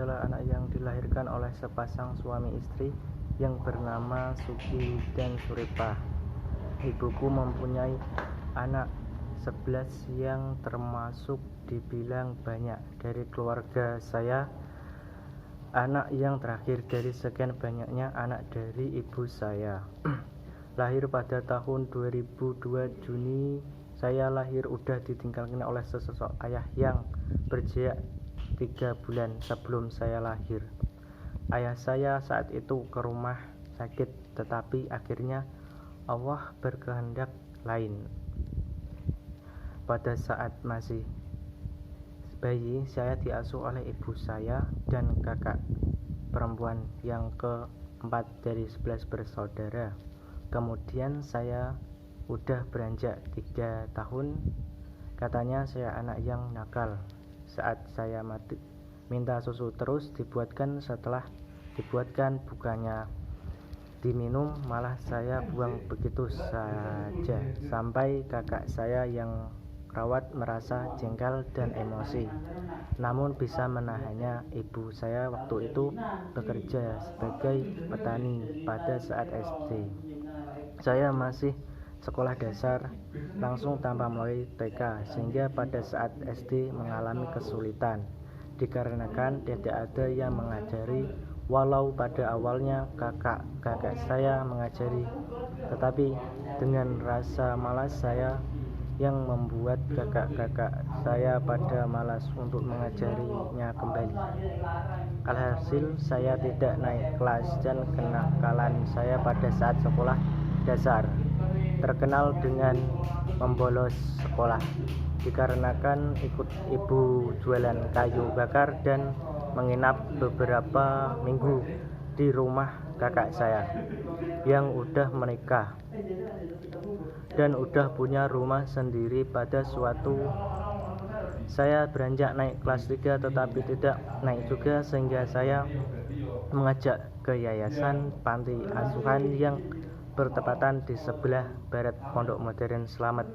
adalah anak yang dilahirkan oleh sepasang suami istri yang bernama Suki dan Suripah. Ibuku mempunyai anak 11 yang termasuk dibilang banyak. Dari keluarga saya, anak yang terakhir dari sekian banyaknya anak dari ibu saya. Lahir pada tahun 2002 Juni. Saya lahir udah ditinggalkan oleh sesosok ayah yang berjarak 3 bulan sebelum saya lahir. Ayah saya saat itu ke rumah sakit, tetapi akhirnya Allah berkehendak lain. Pada saat masih bayi, saya diasuh oleh ibu saya dan kakak perempuan yang keempat dari 11 bersaudara. Kemudian saya udah beranjak 3 tahun. Katanya saya anak yang nakal. Saat saya minta susu terus dibuatkan, setelah dibuatkan bukannya diminum, malah saya buang begitu saja. Sampai kakak saya yang rawat merasa jengkel dan emosi, namun bisa menahannya. Ibu saya waktu itu bekerja sebagai petani pada saat SD. Saya masih sekolah dasar langsung tanpa melalui TK, sehingga pada saat SD mengalami kesulitan dikarenakan tidak ada yang mengajari. Walau pada awalnya kakak saya mengajari, tetapi dengan rasa malas saya yang membuat kakak-kakak saya pada malas untuk mengajarinya kembali. Alhasil saya tidak naik kelas dan kenakalan saya pada saat sekolah dasar terkenal dengan membolos sekolah dikarenakan ikut ibu jualan kayu bakar dan menginap beberapa minggu di rumah kakak saya yang udah menikah dan udah punya rumah sendiri. Pada suatu saya beranjak naik kelas 3 tetapi tidak naik juga, sehingga saya mengajak ke yayasan panti asuhan yang bertepatan di sebelah barat Pondok Modern Slamet.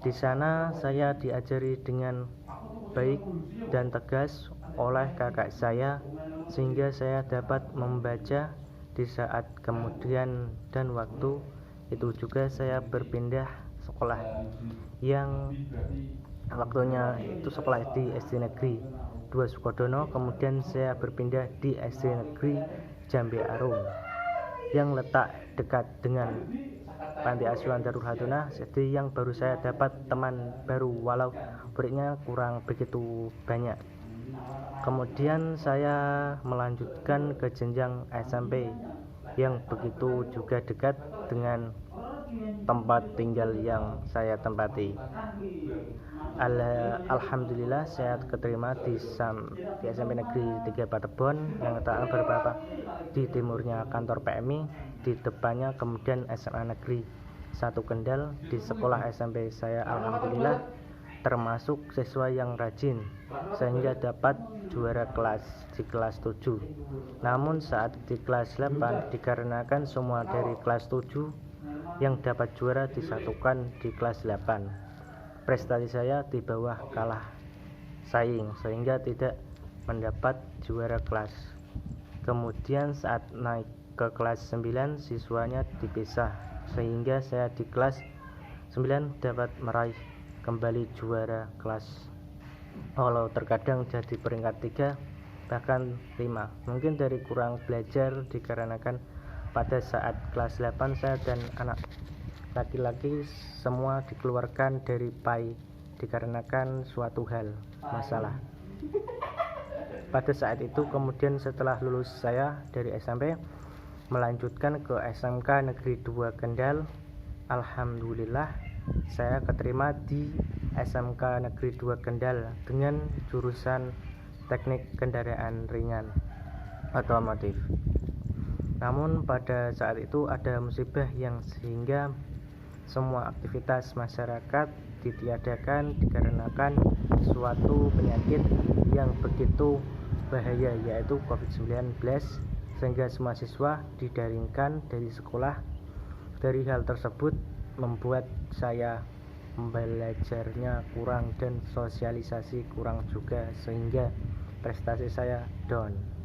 Di sana saya diajari dengan baik dan tegas oleh kakak saya, sehingga saya dapat membaca di saat kemudian dan waktu itu juga saya berpindah sekolah yang waktunya itu sekolah di SD Negeri 2 Sukodono. Kemudian saya berpindah di SD Negeri Jambe Arum yang letak dekat dengan panti asuhan Darul Hadunah, SD yang baru saya dapat teman baru walau muridnya kurang begitu banyak. Kemudian saya melanjutkan ke jenjang SMP yang begitu juga dekat dengan tempat tinggal yang saya tempati. Alhamdulillah saya keterima di SMP Negeri 3 Patebon yang letaknya beberapa di timurnya kantor PMI, di depannya kemudian SMA Negeri 1 Kendal. Di sekolah SMP saya alhamdulillah termasuk siswa yang rajin sehingga dapat juara kelas di kelas 7. Namun saat di kelas 8 dikarenakan semua dari kelas 7 yang dapat juara disatukan di kelas 8. Prestasi saya di bawah kalah saing sehingga tidak mendapat juara kelas. Kemudian saat naik ke kelas 9 siswanya dipisah, sehingga saya di kelas 9 dapat meraih kembali juara kelas. Walau terkadang jadi peringkat 3 bahkan 5. Mungkin dari kurang belajar dikarenakan pada saat kelas 8 saya dan anak laki-laki semua dikeluarkan dari PAI dikarenakan suatu hal masalah. Pada saat itu kemudian setelah lulus saya dari SMP melanjutkan ke SMK Negeri 2 Kendal. Alhamdulillah saya keterima di SMK Negeri 2 Kendal dengan jurusan Teknik Kendaraan Ringan Otomotif. Namun pada saat itu ada musibah yang sehingga semua aktivitas masyarakat ditiadakan dikarenakan suatu penyakit yang begitu bahaya, yaitu COVID-19, sehingga semua siswa didaringkan dari sekolah. Dari hal tersebut membuat saya belajarnya kurang dan sosialisasi kurang juga, sehingga prestasi saya down.